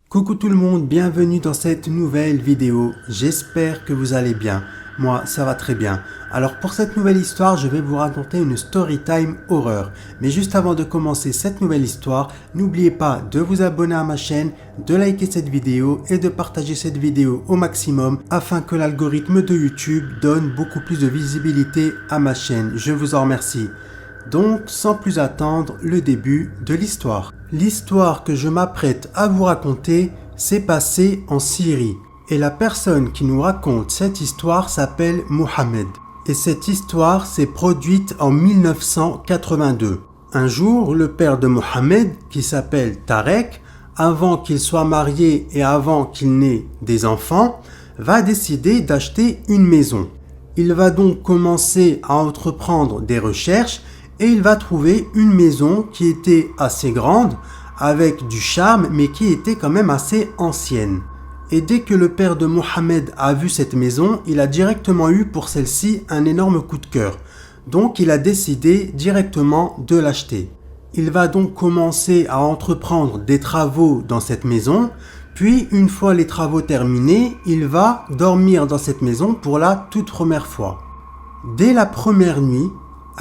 Coucou tout le monde, bienvenue dans cette nouvelle vidéo. J'espère que vous allez bien. Moi, ça va très bien. Alors pour cette nouvelle histoire, je vais vous raconter une story time horreur. Mais juste avant de commencer cette nouvelle histoire, n'oubliez pas de vous abonner à ma chaîne, de liker cette vidéo et de partager cette vidéo au maximum afin que l'algorithme de YouTube donne beaucoup plus de visibilité à ma chaîne. Je vous en remercie. Donc, sans plus attendre, le début de l'histoire. L'histoire que je m'apprête à vous raconter s'est passée en Syrie. Et la personne qui nous raconte cette histoire s'appelle Mohamed. Et cette histoire s'est produite en 1982. Un jour, le père de Mohamed, qui s'appelle Tarek, avant qu'il soit marié et avant qu'il n'ait des enfants, va décider d'acheter une maison. Il va donc commencer à entreprendre des recherches et il va trouver une maison qui était assez grande, avec du charme, mais qui était quand même assez ancienne. Et dès que le père de Mohamed a vu cette maison, il a directement eu pour celle-ci un énorme coup de cœur. Donc il a décidé directement de l'acheter. Il va donc commencer à entreprendre des travaux dans cette maison, puis une fois les travaux terminés, il va dormir dans cette maison pour la toute première fois. Dès la première nuit,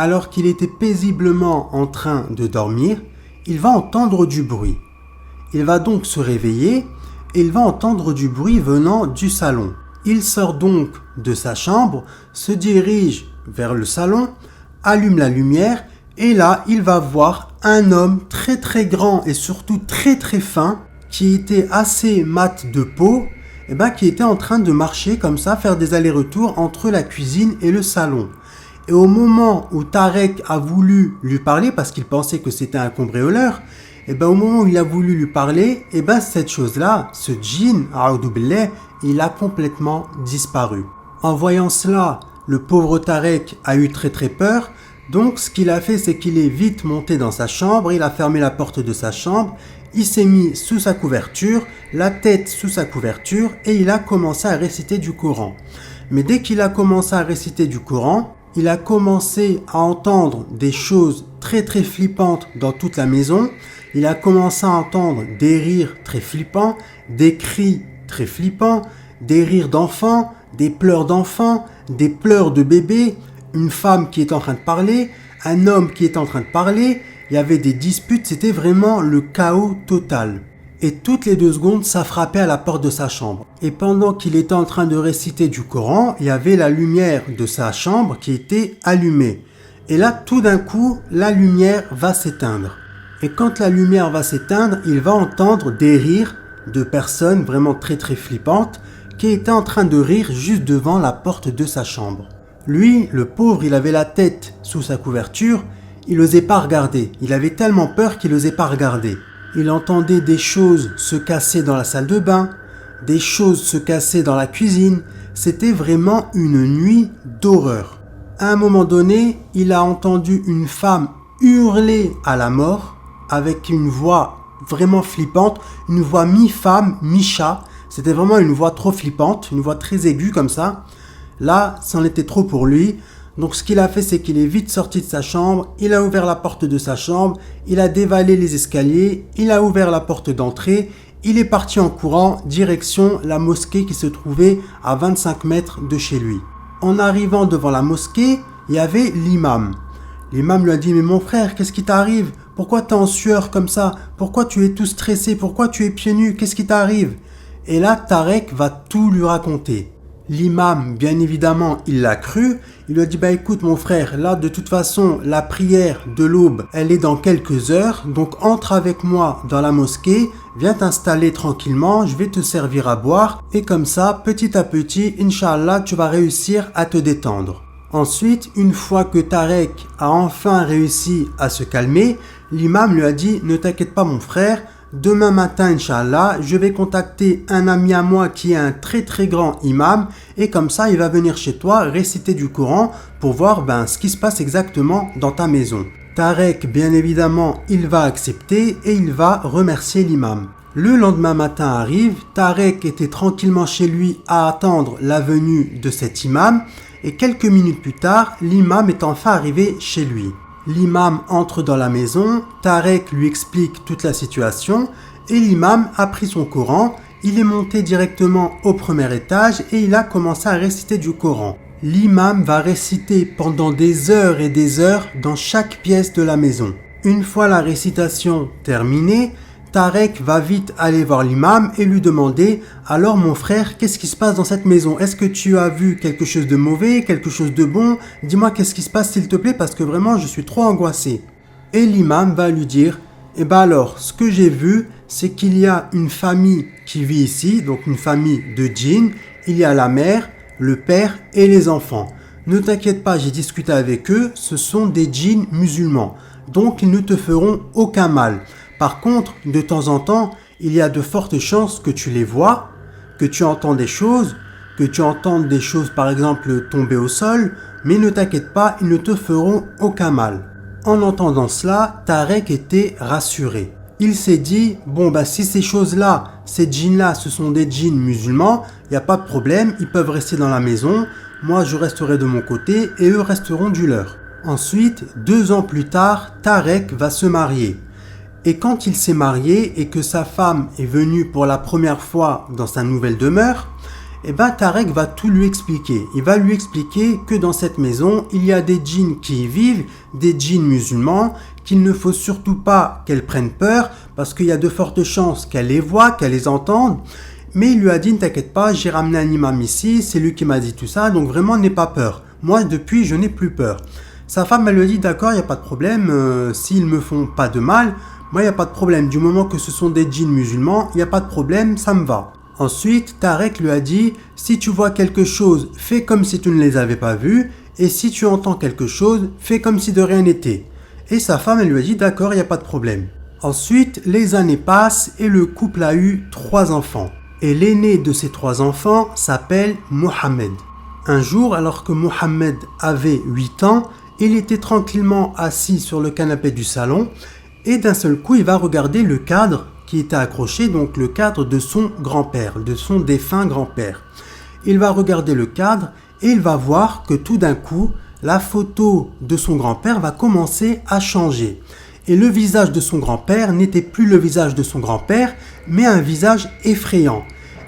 alors qu'il était paisiblement en train de dormir, il va entendre du bruit. Il va donc se réveiller et il va entendre du bruit venant du salon. Il sort donc de sa chambre, se dirige vers le salon, allume la lumière et là, il va voir un homme très très grand et surtout très très fin qui était assez mat de peau, qui était en train de marcher comme ça, faire des allers-retours entre la cuisine et le salon. Et au moment où Tarek a voulu lui parler, parce qu'il pensait que c'était un cambrioleur, au moment où il a voulu lui parler, cette chose-là, ce djinn, a'oudou billah, il a complètement disparu. En voyant cela, le pauvre Tarek a eu très très peur. Donc ce qu'il a fait, c'est qu'il est vite monté dans sa chambre, il a fermé la porte de sa chambre, il s'est mis sous sa couverture, la tête sous sa couverture, et il a commencé à réciter du Coran. Mais dès qu'il a commencé à réciter du Coran, il a commencé à entendre des choses très très flippantes dans toute la maison. Il a commencé à entendre des rires très flippants, des cris très flippants, des rires d'enfants, des pleurs de bébés, une femme qui est en train de parler, un homme qui est en train de parler. Il y avait des disputes, c'était vraiment le chaos total. Et toutes les 2 secondes, ça frappait à la porte de sa chambre. Et pendant qu'il était en train de réciter du Coran, il y avait la lumière de sa chambre qui était allumée. Et là, tout d'un coup, la lumière va s'éteindre. Et quand la lumière va s'éteindre, il va entendre des rires de personnes vraiment très très flippantes qui étaient en train de rire juste devant la porte de sa chambre. Lui, le pauvre, il avait la tête sous sa couverture, il n'osait pas regarder. Il avait tellement peur qu'il n'osait pas regarder. Il entendait des choses se casser dans la salle de bain, des choses se casser dans la cuisine. C'était vraiment une nuit d'horreur. À un moment donné, il a entendu une femme hurler à la mort avec une voix vraiment flippante, une voix mi-femme, mi-chat. C'était vraiment une voix trop flippante, une voix très aiguë comme ça. Là, c'en était trop pour lui. Donc ce qu'il a fait, c'est qu'il est vite sorti de sa chambre, il a ouvert la porte de sa chambre, il a dévalé les escaliers, il a ouvert la porte d'entrée, il est parti en courant direction la mosquée qui se trouvait à 25 mètres de chez lui. En arrivant devant la mosquée, il y avait l'imam. L'imam lui a dit « Mais mon frère, qu'est-ce qui t'arrive? Pourquoi t'es en sueur comme ça? Pourquoi tu es tout stressé? Pourquoi tu es pieds nus? Qu'est-ce qui t'arrive ?» Et là, Tarek va tout lui raconter. L'imam, bien évidemment, il l'a cru. Il lui a dit, écoute mon frère, là de toute façon, la prière de l'aube, elle est dans quelques heures. Donc entre avec moi dans la mosquée, viens t'installer tranquillement, je vais te servir à boire. Et comme ça, petit à petit, Inch'Allah, tu vas réussir à te détendre. Ensuite, une fois que Tarek a enfin réussi à se calmer, l'imam lui a dit, ne t'inquiète pas mon frère, demain matin, Inch'Allah, je vais contacter un ami à moi qui est un très très grand imam et comme ça, il va venir chez toi réciter du Coran pour voir ce qui se passe exactement dans ta maison. Tarek, bien évidemment, il va accepter et il va remercier l'imam. Le lendemain matin arrive, Tarek était tranquillement chez lui à attendre la venue de cet imam et quelques minutes plus tard, l'imam est enfin arrivé chez lui. L'imam entre dans la maison, Tarek lui explique toute la situation Et l'imam a pris son Coran, il est monté directement au premier étage et il a commencé à réciter du Coran. L'imam va réciter pendant des heures et des heures dans chaque pièce de la maison. Une fois la récitation terminée, Tarek va vite aller voir l'imam et lui demander « Alors mon frère, qu'est-ce qui se passe dans cette maison? Est-ce que tu as vu quelque chose de mauvais, quelque chose de bon? Dis-moi qu'est-ce qui se passe s'il te plaît parce que vraiment je suis trop angoissé. » Et l'imam va lui dire « Eh ben alors, ce que j'ai vu, c'est qu'il y a une famille qui vit ici, donc une famille de djinns. Il y a la mère, le père et les enfants. Ne t'inquiète pas, j'ai discuté avec eux, ce sont des djinns musulmans. Donc ils ne te feront aucun mal. Par contre, de temps en temps, il y a de fortes chances que tu les vois, que tu entends des choses, par exemple tomber au sol, mais ne t'inquiète pas, ils ne te feront aucun mal. » En entendant cela, Tarek était rassuré. Il s'est dit, bon bah si ces choses-là, ces djinns-là, ce sont des djinns musulmans, il n'y a pas de problème, ils peuvent rester dans la maison, moi je resterai de mon côté et eux resteront du leur. Ensuite, 2 ans plus tard, Tarek va se marier. Et quand il s'est marié et que sa femme est venue pour la première fois dans sa nouvelle demeure, eh ben Tarek va tout lui expliquer. Il va lui expliquer que dans cette maison, il y a des djinns qui y vivent, des djinns musulmans, qu'il ne faut surtout pas qu'elle prenne peur parce qu'il y a de fortes chances qu'elle les voit, qu'elle les entende. Mais il lui a dit, ne t'inquiète pas, j'ai ramené un imam ici, c'est lui qui m'a dit tout ça, donc vraiment n'aie pas peur. Moi, depuis, je n'ai plus peur. Sa femme, elle lui a dit, d'accord, il n'y a pas de problème, s'ils me font pas de mal, moi, il n'y a pas de problème. Du moment que ce sont des djinns musulmans, il n'y a pas de problème, ça me va. Ensuite, Tarek lui a dit, si tu vois quelque chose, fais comme si tu ne les avais pas vus, et si tu entends quelque chose, fais comme si de rien n'était. Et sa femme, elle lui a dit, d'accord, il n'y a pas de problème. Ensuite, les années passent et le couple a eu 3 enfants. Et l'aîné de ces 3 enfants s'appelle Mohamed. Un jour, alors que Mohamed avait 8 ans, il était tranquillement assis sur le canapé du salon, et d'un seul coup, il va regarder le cadre qui était accroché, donc le cadre de son grand-père, de son défunt grand-père. Il va regarder le cadre et il va voir que tout d'un coup, la photo de son grand-père va commencer à changer. Et le visage de son grand-père n'était plus le visage de son grand-père, mais un visage effrayant.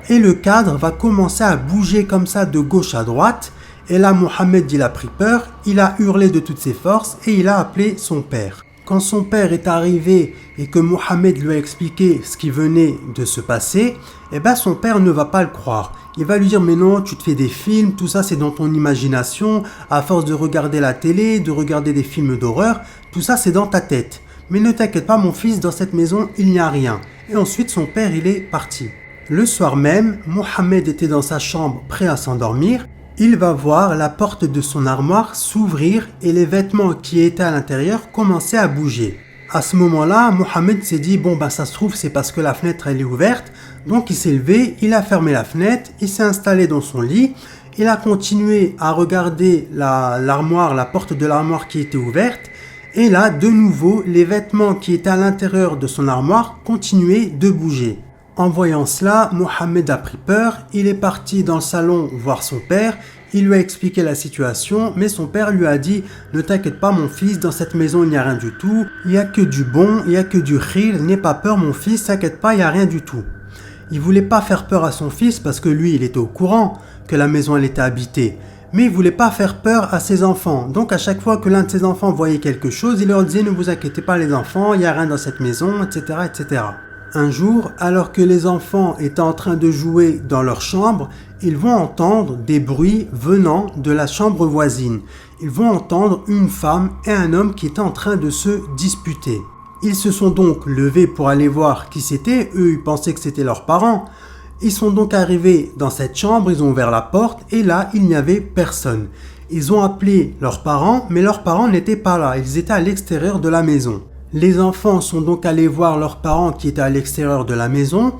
Et le cadre va commencer à bouger comme ça de gauche à droite. Et là, Mohamed, il a pris peur, il a hurlé de toutes ses forces et il a appelé son père. Quand son père est arrivé et que Mohamed lui a expliqué ce qui venait de se passer, eh ben son père ne va pas le croire. Il va lui dire, mais non, tu te fais des films, tout ça c'est dans ton imagination, à force de regarder la télé, de regarder des films d'horreur, tout ça c'est dans ta tête. Mais ne t'inquiète pas mon fils, dans cette maison il n'y a rien. Et ensuite son père il est parti. Le soir même, Mohamed était dans sa chambre prêt à s'endormir. Il va voir la porte de son armoire s'ouvrir et les vêtements qui étaient à l'intérieur commencer à bouger. À ce moment-là, Mohamed s'est dit, bon bah ça se trouve c'est parce que la fenêtre elle est ouverte. Donc il s'est levé, il a fermé la fenêtre, il s'est installé dans son lit. Il a continué à regarder la porte de l'armoire qui était ouverte. Et là, de nouveau, les vêtements qui étaient à l'intérieur de son armoire continuaient de bouger. En voyant cela, Mohamed a pris peur, il est parti dans le salon voir son père, il lui a expliqué la situation, mais son père lui a dit « Ne t'inquiète pas mon fils, dans cette maison il n'y a rien du tout, il n'y a que du bon, il n'y a que du khir, n'aie pas peur mon fils, t'inquiète pas, il n'y a rien du tout. » Il voulait pas faire peur à son fils parce que lui il était au courant que la maison elle était habitée, mais il voulait pas faire peur à ses enfants. Donc à chaque fois que l'un de ses enfants voyait quelque chose, il leur disait « Ne vous inquiétez pas les enfants, il n'y a rien dans cette maison, etc. etc. » Un jour, alors que les enfants étaient en train de jouer dans leur chambre, ils vont entendre des bruits venant de la chambre voisine. Ils vont entendre une femme et un homme qui étaient en train de se disputer. Ils se sont donc levés pour aller voir qui c'était. Eux, ils pensaient que c'était leurs parents. Ils sont donc arrivés dans cette chambre, ils ont ouvert la porte et là, il n'y avait personne. Ils ont appelé leurs parents, mais leurs parents n'étaient pas là. Ils étaient à l'extérieur de la maison. Les enfants sont donc allés voir leurs parents qui étaient à l'extérieur de la maison.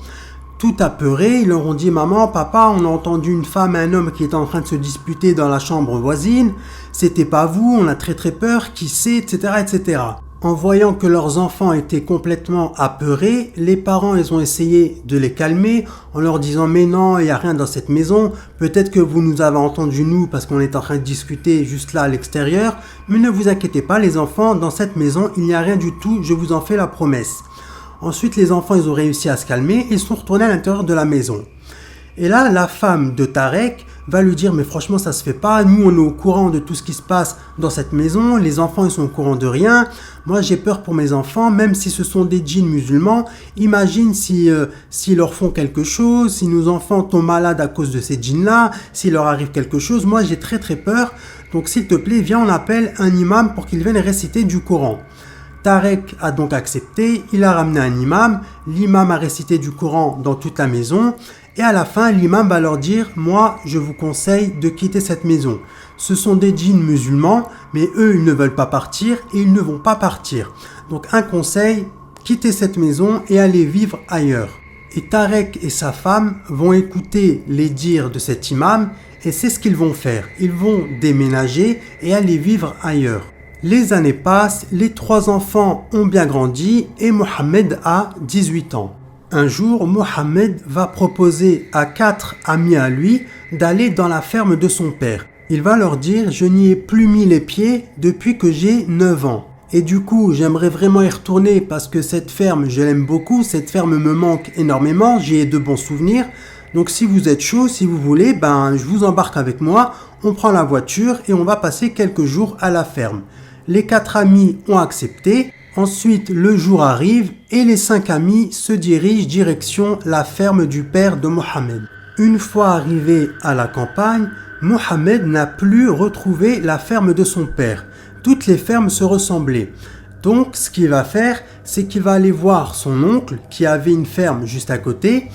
Tout apeurés, ils leur ont dit « Maman, papa, on a entendu une femme et un homme qui étaient en train de se disputer dans la chambre voisine. C'était pas vous, on a très très peur, qui c'est, etc. etc. » En voyant que leurs enfants étaient complètement apeurés, les parents ils ont essayé de les calmer en leur disant « Mais non, il n'y a rien dans cette maison. Peut-être que vous nous avez entendu nous parce qu'on est en train de discuter juste là à l'extérieur. Mais ne vous inquiétez pas les enfants, dans cette maison, il n'y a rien du tout, je vous en fais la promesse. » Ensuite, les enfants, ils ont réussi à se calmer et ils sont retournés à l'intérieur de la maison. Et là, la femme de Tarek va lui dire, mais franchement, ça se fait pas. Nous, on est au courant de tout ce qui se passe dans cette maison. Les enfants, ils sont au courant de rien. Moi, j'ai peur pour mes enfants, même si ce sont des djinns musulmans. Imagine s'ils leur font quelque chose, si nos enfants tombent malades à cause de ces djinns-là, s'il leur arrive quelque chose. Moi, j'ai très très peur. Donc, s'il te plaît, viens, on appelle un imam pour qu'il vienne réciter du Coran. Tarek a donc accepté, il a ramené un imam, l'imam a récité du Coran dans toute la maison, et à la fin, l'imam va leur dire « Moi, je vous conseille de quitter cette maison. Ce sont des djinns musulmans, mais eux, ils ne veulent pas partir et ils ne vont pas partir. Donc un conseil, quittez cette maison et allez vivre ailleurs. » Et Tarek et sa femme vont écouter les dires de cet imam, et c'est ce qu'ils vont faire. Ils vont déménager et aller vivre ailleurs. Les années passent, les 3 enfants ont bien grandi et Mohamed a 18 ans. Un jour, Mohamed va proposer à 4 amis à lui d'aller dans la ferme de son père. Il va leur dire « Je n'y ai plus mis les pieds depuis que j'ai 9 ans. Et du coup, j'aimerais vraiment y retourner parce que cette ferme, je l'aime beaucoup. Cette ferme me manque énormément, j'y ai de bons souvenirs. Donc si vous êtes chaud, si vous voulez, je vous embarque avec moi. On prend la voiture et on va passer quelques jours à la ferme. » Les 4 amis ont accepté. Ensuite, le jour arrive et les 5 amis se dirigent direction la ferme du père de Mohamed. Une fois arrivé à la campagne, Mohamed n'a plus retrouvé la ferme de son père. Toutes les fermes se ressemblaient. Donc, ce qu'il va faire, c'est qu'il va aller voir son oncle qui avait une ferme juste à côté.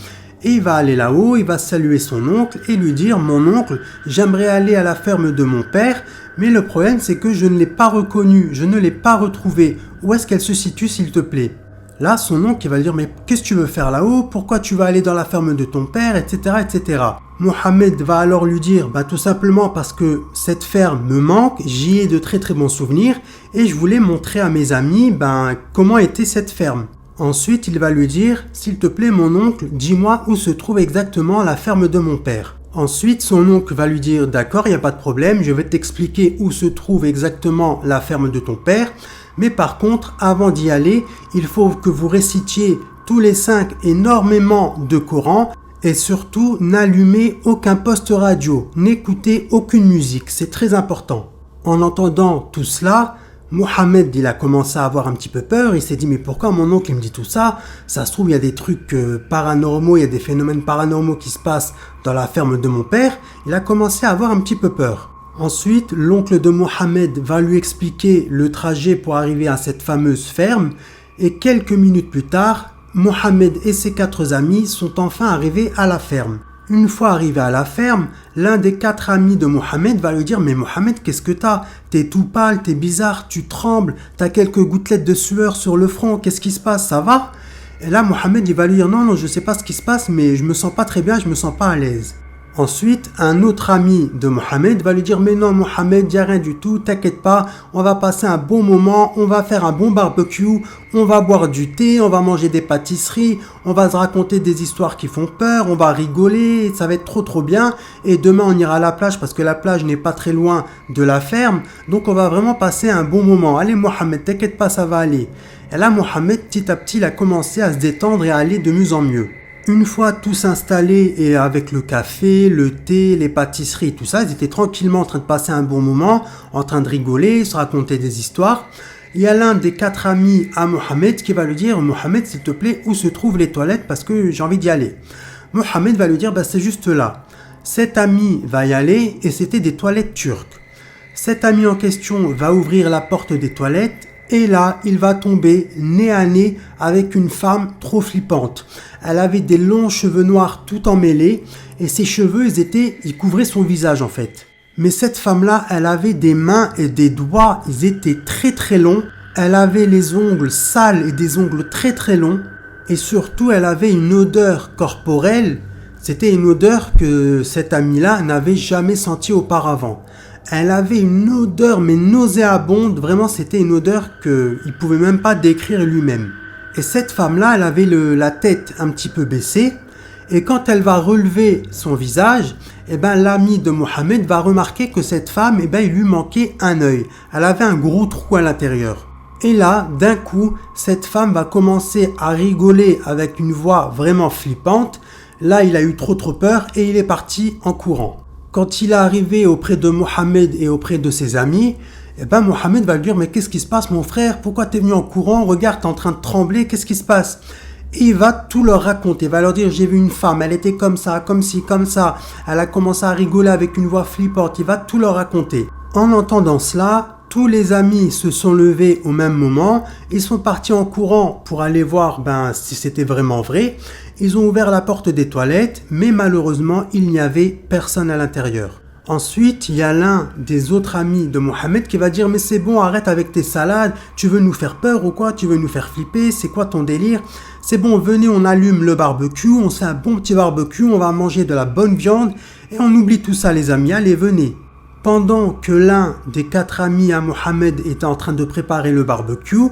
Et il va aller là-haut, il va saluer son oncle et lui dire « Mon oncle, j'aimerais aller à la ferme de mon père, mais le problème c'est que je ne l'ai pas reconnue, je ne l'ai pas retrouvée. Où est-ce qu'elle se situe s'il te plaît ?» Là, son oncle il va lui dire « Mais qu'est-ce que tu veux faire là-haut? Pourquoi tu vas aller dans la ferme de ton père, etc. etc. » Mohamed va alors lui dire « Tout simplement parce que cette ferme me manque, j'y ai de très très bons souvenirs et je voulais montrer à mes amis comment était cette ferme. » Ensuite, il va lui dire « S'il te plaît, mon oncle, dis-moi où se trouve exactement la ferme de mon père. » Ensuite, son oncle va lui dire « D'accord, il n'y a pas de problème, je vais t'expliquer où se trouve exactement la ferme de ton père. Mais par contre, avant d'y aller, il faut que vous récitiez tous les 5 énormément de Coran et surtout, n'allumez aucun poste radio, n'écoutez aucune musique, c'est très important. » En entendant tout cela, Mohamed, il a commencé à avoir un petit peu peur, il s'est dit mais pourquoi mon oncle il me dit tout ça? Ça se trouve il y a des trucs paranormaux, il y a des phénomènes paranormaux qui se passent dans la ferme de mon père. Il a commencé à avoir un petit peu peur. Ensuite, l'oncle de Mohamed va lui expliquer le trajet pour arriver à cette fameuse ferme et quelques minutes plus tard, Mohamed et ses 4 amis sont enfin arrivés à la ferme. Une fois arrivé à la ferme, l'un des 4 amis de Mohamed va lui dire « Mais Mohamed, qu'est-ce que t'as? T'es tout pâle, t'es bizarre, tu trembles, t'as quelques gouttelettes de sueur sur le front, qu'est-ce qui se passe, ça va ?» Et là, Mohamed, il va lui dire « Non, je sais pas ce qui se passe, mais je me sens pas très bien, je me sens pas à l'aise. » Ensuite, un autre ami de Mohamed va lui dire « Mais non Mohamed, y a rien du tout, t'inquiète pas, on va passer un bon moment, on va faire un bon barbecue, on va boire du thé, on va manger des pâtisseries, on va se raconter des histoires qui font peur, on va rigoler, ça va être trop bien, et demain on ira à la plage parce que la plage n'est pas très loin de la ferme, donc on va vraiment passer un bon moment. Allez Mohamed, t'inquiète pas, ça va aller. » Et là Mohamed, petit à petit, il a commencé à se détendre et à aller de mieux en mieux. Une fois tous installés et avec le café, le thé, les pâtisseries, tout ça, ils étaient tranquillement en train de passer un bon moment, en train de rigoler, se raconter des histoires. Il y a l'un des 4 amis à Mohamed qui va lui dire « Mohamed, s'il te plaît, où se trouvent les toilettes parce que j'ai envie d'y aller. » Mohamed va lui dire « C'est juste là. » Cet ami va y aller et c'était des toilettes turques. Cet ami en question va ouvrir la porte des toilettes. Et là, il va tomber nez à nez avec une femme trop flippante. Elle avait des longs cheveux noirs tout emmêlés et ses cheveux, ils couvraient son visage en fait. Mais cette femme-là, elle avait des mains et des doigts, ils étaient très très longs. Elle avait les ongles sales et des ongles très très longs. Et surtout, elle avait une odeur corporelle. C'était une odeur que cet ami-là n'avait jamais sentie auparavant. Elle avait une odeur mais nauséabonde, vraiment c'était une odeur qu'il ne pouvait même pas décrire lui-même. Et cette femme-là, elle avait la tête un petit peu baissée et quand elle va relever son visage, l'ami de Mohamed va remarquer que cette femme, il lui manquait un œil. Elle avait un gros trou à l'intérieur. Et là, d'un coup, cette femme va commencer à rigoler avec une voix vraiment flippante. Là, il a eu trop peur et il est parti en courant. Quand il est arrivé auprès de Mohammed et auprès de ses amis, Mohammed va lui dire « Mais qu'est-ce qui se passe mon frère? Pourquoi t'es venu en courant? Regarde, t'es en train de trembler, qu'est-ce qui se passe ?» Et il va tout leur raconter, il va leur dire « J'ai vu une femme, elle était comme ça, comme ci, comme ça. Elle a commencé à rigoler avec une voix flippante. » Il va tout leur raconter. En entendant cela, tous les amis se sont levés au même moment. Ils sont partis en courant pour aller voir si c'était vraiment vrai. Ils ont ouvert la porte des toilettes, mais malheureusement, il n'y avait personne à l'intérieur. Ensuite, il y a l'un des autres amis de Mohammed qui va dire « Mais c'est bon, arrête avec tes salades, tu veux nous faire peur ou quoi? Tu veux nous faire flipper? C'est quoi ton délire? C'est bon, venez, on allume le barbecue, on fait un bon petit barbecue, on va manger de la bonne viande et on oublie tout ça les amis, allez, venez. » Pendant que l'un des 4 amis à Mohammed était en train de préparer le barbecue,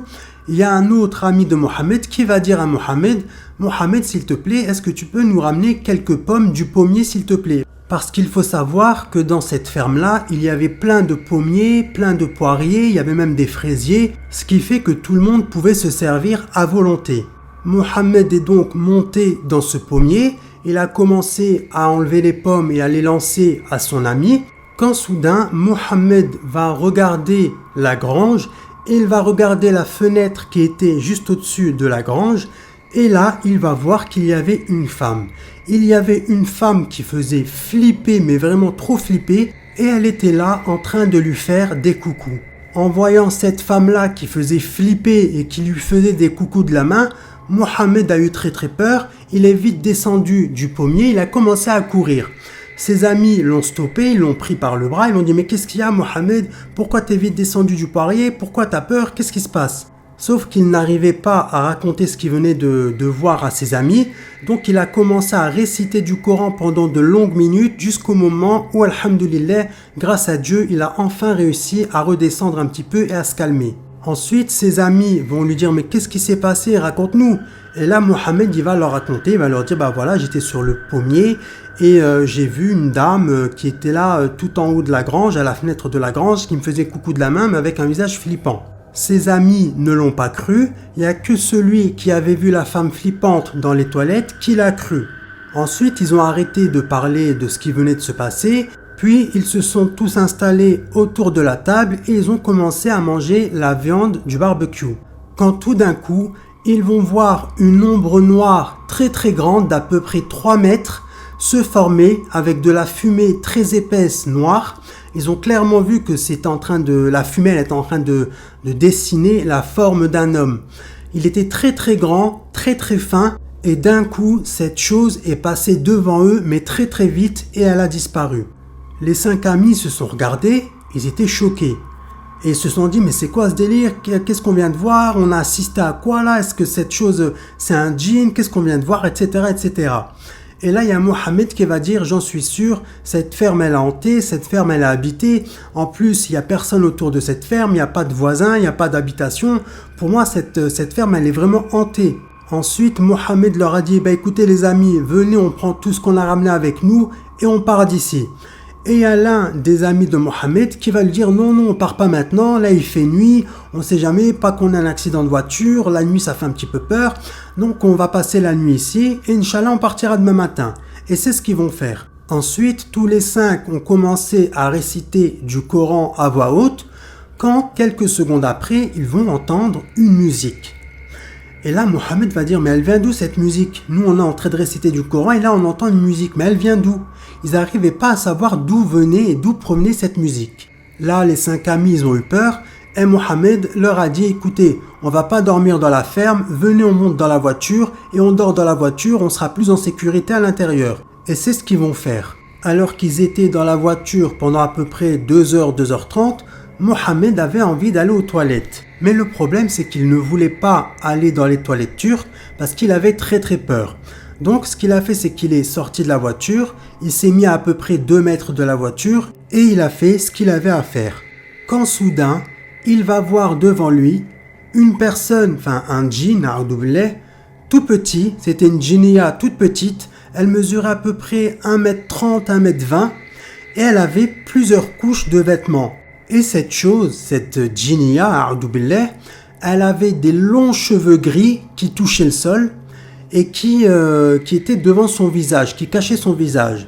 il y a un autre ami de Mohammed qui va dire à Mohammed « Mohammed, s'il te plaît, est-ce que tu peux nous ramener quelques pommes du pommier, s'il te plaît ?» Parce qu'il faut savoir que dans cette ferme-là, il y avait plein de pommiers, plein de poiriers, il y avait même des fraisiers, ce qui fait que tout le monde pouvait se servir à volonté. Mohammed est donc monté dans ce pommier, il a commencé à enlever les pommes et à les lancer à son ami, quand soudain, Mohammed va regarder la grange, et il va regarder la fenêtre qui était juste au-dessus de la grange, et là, il va voir qu'il y avait une femme. Il y avait une femme qui faisait flipper, mais vraiment trop flipper, et elle était là en train de lui faire des coucous. En voyant cette femme-là qui faisait flipper et qui lui faisait des coucous de la main, Mohammed a eu très peur, il est vite descendu du pommier, il a commencé à courir. Ses amis l'ont stoppé, ils l'ont pris par le bras, ils l'ont dit « Mais qu'est-ce qu'il y a Mohammed? Pourquoi t'es vite descendu du poirier? Pourquoi t'as peur? Qu'est-ce qui se passe ?» Sauf qu'il n'arrivait pas à raconter ce qu'il venait de voir à ses amis, donc il a commencé à réciter du Coran pendant de longues minutes jusqu'au moment où, alhamdoulilah, grâce à Dieu, il a enfin réussi à redescendre un petit peu et à se calmer. Ensuite, ses amis vont lui dire « Mais qu'est-ce qui s'est passé? Raconte-nous » Et là, Mohammed, il va leur raconter, il va leur dire « Voilà, j'étais sur le pommier et j'ai vu une dame qui était là tout en haut de la grange, à la fenêtre de la grange, qui me faisait coucou de la main, mais avec un visage flippant. » Ses amis ne l'ont pas cru, il n'y a que celui qui avait vu la femme flippante dans les toilettes qui l'a cru. Ensuite, ils ont arrêté de parler de ce qui venait de se passer, puis ils se sont tous installés autour de la table et ils ont commencé à manger la viande du barbecue. Quand tout d'un coup, ils vont voir une ombre noire très grande d'à peu près 3 mètres se former avec de la fumée très épaisse noire. Ils ont clairement vu que la fumée elle était en train de dessiner la forme d'un homme. Il était très grand, très fin, et d'un coup, cette chose est passée devant eux, mais très vite, et elle a disparu. Les 5 amis se sont regardés, ils étaient choqués. Et ils se sont dit, mais c'est quoi ce délire? Qu'est-ce qu'on vient de voir? On a assisté à quoi là? Est-ce que cette chose, c'est un djinn? Qu'est-ce qu'on vient de voir? Etc. Et là, il y a Mohammed qui va dire, j'en suis sûr, cette ferme elle a hanté, cette ferme elle a habité. En plus, il n'y a personne autour de cette ferme, il n'y a pas de voisins, il n'y a pas d'habitation. Pour moi, cette ferme elle est vraiment hantée. Ensuite, Mohammed leur a dit, écoutez les amis, venez, on prend tout ce qu'on a ramené avec nous et on part d'ici. Et il y a l'un des amis de Mohammed qui va lui dire non, on part pas maintenant, là il fait nuit, on sait jamais, pas qu'on ait un accident de voiture, la nuit ça fait un petit peu peur, donc on va passer la nuit ici et Inch'Allah on partira demain matin. Et c'est ce qu'ils vont faire. Ensuite, tous les 5 ont commencé à réciter du Coran à voix haute, quand quelques secondes après, ils vont entendre une musique. Et là, Mohammed va dire, mais elle vient d'où cette musique? Nous, on est en train de réciter du Coran et là, on entend une musique, mais elle vient d'où? Ils n'arrivaient pas à savoir d'où venait et d'où provenait cette musique. Là, les 5 amis, ils ont eu peur et Mohammed leur a dit, écoutez, on va pas dormir dans la ferme, venez, on monte dans la voiture et on dort dans la voiture, on sera plus en sécurité à l'intérieur. Et c'est ce qu'ils vont faire. Alors qu'ils étaient dans la voiture pendant à peu près 2h, 2h30, Mohammed avait envie d'aller aux toilettes. Mais le problème, c'est qu'il ne voulait pas aller dans les toilettes turques parce qu'il avait très peur. Donc ce qu'il a fait, c'est qu'il est sorti de la voiture, il s'est mis à peu près 2 mètres de la voiture et il a fait ce qu'il avait à faire. Quand soudain, il va voir devant lui une personne, un djinn, tout petit, c'était une djinniya toute petite, elle mesurait à peu près 1m30, 1m20 et elle avait plusieurs couches de vêtements. Et cette chose, cette djinniya, elle avait des longs cheveux gris qui touchaient le sol et qui étaient devant son visage, qui cachaient son visage.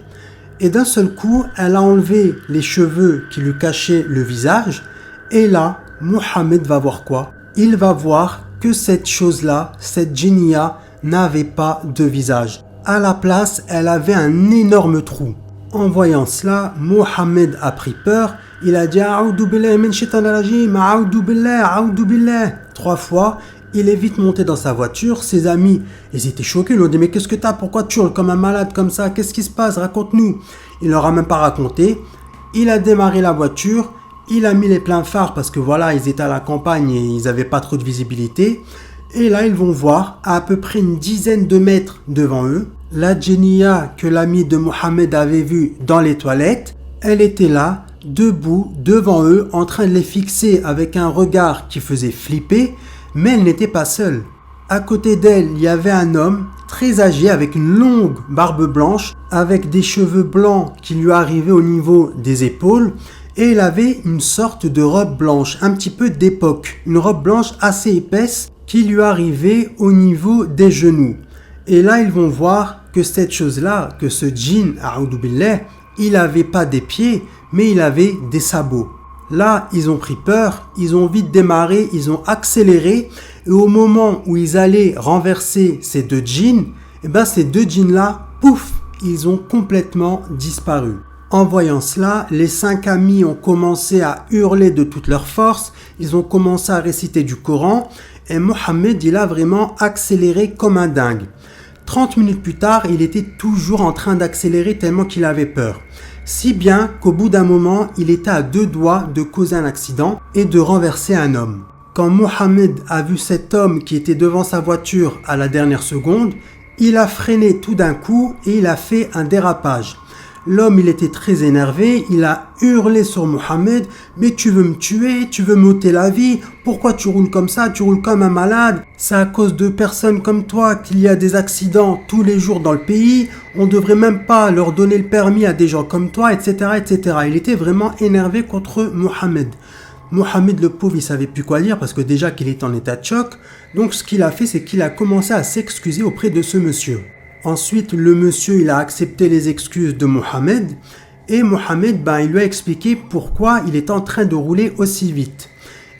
Et d'un seul coup, elle a enlevé les cheveux qui lui cachaient le visage. Et là, Mohammed va voir quoi? Il va voir que cette chose-là, cette djinnia, n'avait pas de visage. À la place, elle avait un énorme trou. En voyant cela, Mohammed a pris peur. Il a dit A'oudou billahi min shaitanir rajim, A'oudou billah. 3 fois. Il est vite monté dans sa voiture. Ses amis, ils étaient choqués. Ils lui ont dit mais qu'est-ce que t'as? Pourquoi tu hurles comme un malade comme ça? Qu'est-ce qui se passe? Raconte-nous. Il leur a même pas raconté. Il a démarré la voiture. Il a mis les pleins phares parce que voilà, ils étaient à la campagne et ils n'avaient pas trop de visibilité. Et là, ils vont voir à peu près une dizaine de mètres devant eux la djinnia que l'ami de Mohammed avait vue dans les toilettes. Elle était là, debout, devant eux, en train de les fixer avec un regard qui faisait flipper, mais elle n'était pas seule. À côté d'elle, il y avait un homme très âgé avec une longue barbe blanche, avec des cheveux blancs qui lui arrivaient au niveau des épaules, et il avait une sorte de robe blanche, un petit peu d'époque, une robe blanche assez épaisse qui lui arrivait au niveau des genoux. Et là, ils vont voir que cette chose-là, que ce djinn, a'oudou billah, il n'avait pas des pieds, mais il avait des sabots. Là, ils ont pris peur, ils ont vite démarré, ils ont accéléré, et au moment où ils allaient renverser ces 2 djinns, ces 2 djinns-là, pouf, ils ont complètement disparu. En voyant cela, les 5 amis ont commencé à hurler de toute leur force, ils ont commencé à réciter du Coran, et Mohammed, il a vraiment accéléré comme un dingue. 30 minutes plus tard, il était toujours en train d'accélérer tellement qu'il avait peur. Si bien qu'au bout d'un moment, il était à 2 doigts de causer un accident et de renverser un homme. Quand Mohammed a vu cet homme qui était devant sa voiture à la dernière seconde, il a freiné tout d'un coup et il a fait un dérapage. L'homme, il était très énervé, il a hurlé sur Mohammed « Mais tu veux me tuer, tu veux m'ôter la vie, pourquoi tu roules comme ça, tu roules comme un malade, c'est à cause de personnes comme toi qu'il y a des accidents tous les jours dans le pays, on devrait même pas leur donner le permis à des gens comme toi, etc. etc. » Il était vraiment énervé contre Mohammed. Mohammed le pauvre, il savait plus quoi dire parce que déjà qu'il était en état de choc, donc ce qu'il a fait, c'est qu'il a commencé à s'excuser auprès de ce monsieur. Ensuite, le monsieur, il a accepté les excuses de Mohammed et Mohammed, il lui a expliqué pourquoi il était en train de rouler aussi vite.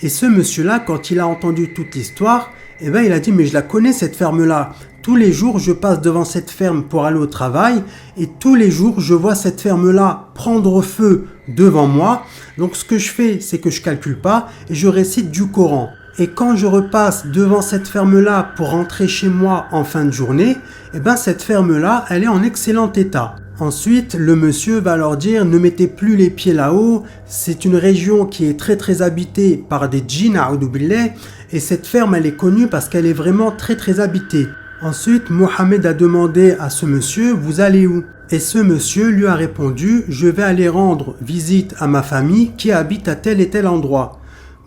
Et ce monsieur-là, quand il a entendu toute l'histoire, il a dit « Mais je la connais cette ferme-là. Tous les jours, je passe devant cette ferme pour aller au travail et tous les jours, je vois cette ferme-là prendre feu devant moi. Donc, ce que je fais, c'est que je calcule pas et je récite du Coran. Et quand je repasse devant cette ferme-là pour rentrer chez moi en fin de journée, cette ferme-là, elle est en excellent état. Ensuite, le monsieur va leur dire « Ne mettez plus les pieds là-haut, c'est une région qui est très très habitée par des djinns, a'oudou billah, et cette ferme, elle est connue parce qu'elle est vraiment très très habitée. » Ensuite, Mohammed a demandé à ce monsieur « Vous allez où ?» Et ce monsieur lui a répondu « Je vais aller rendre visite à ma famille qui habite à tel et tel endroit. »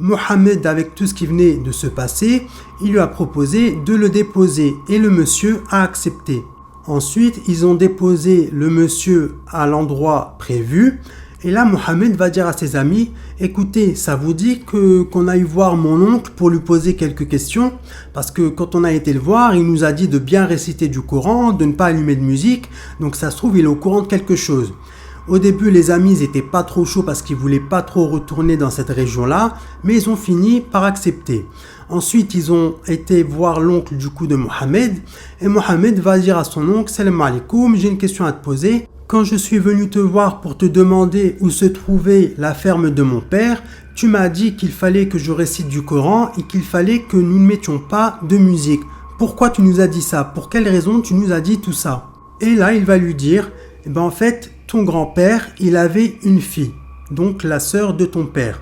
Mohammed, avec tout ce qui venait de se passer, il lui a proposé de le déposer et le monsieur a accepté. Ensuite, ils ont déposé le monsieur à l'endroit prévu et là, Mohammed va dire à ses amis « Écoutez, ça vous dit qu'on aille voir mon oncle pour lui poser quelques questions parce que quand on a été le voir, il nous a dit de bien réciter du Coran, de ne pas allumer de musique, donc ça se trouve, il est au courant de quelque chose. » Au début, les amis n'étaient pas trop chauds parce qu'ils ne voulaient pas trop retourner dans cette région-là, mais ils ont fini par accepter. Ensuite, ils ont été voir l'oncle du coup de Mohammed, et Mohammed va dire à son oncle « Salam alaikum, j'ai une question à te poser. Quand je suis venu te voir pour te demander où se trouvait la ferme de mon père, tu m'as dit qu'il fallait que je récite du Coran et qu'il fallait que nous ne mettions pas de musique. Pourquoi tu nous as dit ça? Pour quelle raison tu nous as dit tout ça ?» Et là, il va lui dire « En fait, ton grand-père, il avait une fille, donc la sœur de ton père.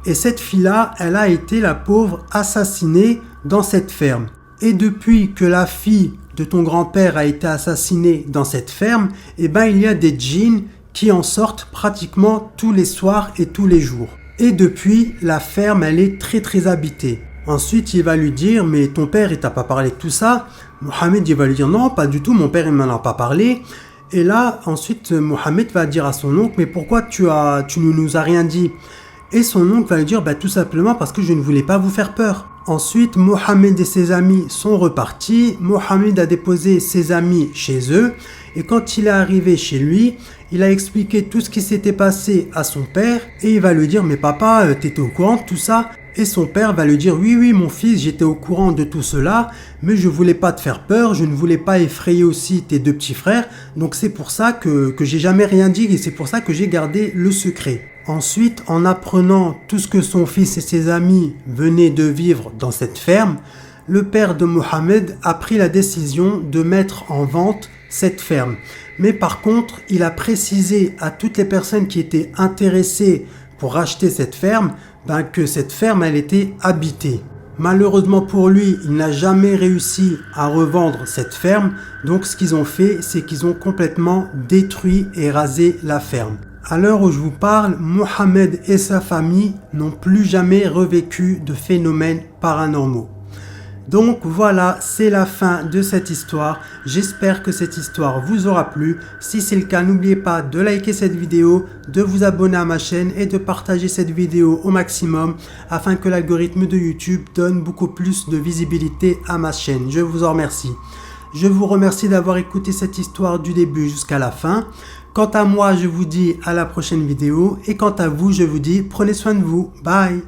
Et cette fille-là, elle a été, la pauvre, assassinée dans cette ferme. Et depuis que la fille de ton grand-père a été assassinée dans cette ferme, il y a des djinns qui en sortent pratiquement tous les soirs et tous les jours. Et depuis, la ferme, elle est très très habitée. » Ensuite, il va lui dire « Mais ton père, il t'a pas parlé de tout ça ?» Mohammed, il va lui dire « Non, pas du tout, mon père, il m'en a pas parlé. » Et là, ensuite, Mohammed va dire à son oncle « Mais pourquoi tu ne nous as rien dit ?» Et son oncle va lui dire « Tout simplement parce que je ne voulais pas vous faire peur. » Ensuite, Mohamed et ses amis sont repartis. Mohamed a déposé ses amis chez eux. Et quand il est arrivé chez lui, il a expliqué tout ce qui s'était passé à son père. Et il va lui dire, mais papa, t'étais au courant de tout ça? Et son père va lui dire, oui, mon fils, j'étais au courant de tout cela, mais je voulais pas te faire peur, je ne voulais pas effrayer aussi tes deux petits frères. Donc c'est pour ça que j'ai jamais rien dit et c'est pour ça que j'ai gardé le secret. Ensuite, en apprenant tout ce que son fils et ses amis venaient de vivre dans cette ferme, le père de Mohamed a pris la décision de mettre en vente cette ferme. Mais par contre, il a précisé à toutes les personnes qui étaient intéressées pour racheter cette ferme, que cette ferme elle était habitée. Malheureusement pour lui, il n'a jamais réussi à revendre cette ferme. Donc ce qu'ils ont fait, c'est qu'ils ont complètement détruit et rasé la ferme. À l'heure où je vous parle, Mohamed et sa famille n'ont plus jamais revécu de phénomènes paranormaux. Donc voilà, c'est la fin de cette histoire. J'espère que cette histoire vous aura plu. Si c'est le cas, n'oubliez pas de liker cette vidéo, de vous abonner à ma chaîne et de partager cette vidéo au maximum afin que l'algorithme de YouTube donne beaucoup plus de visibilité à ma chaîne. Je vous en remercie. Je vous remercie d'avoir écouté cette histoire du début jusqu'à la fin. Quant à moi, je vous dis à la prochaine vidéo et quant à vous, je vous dis prenez soin de vous. Bye.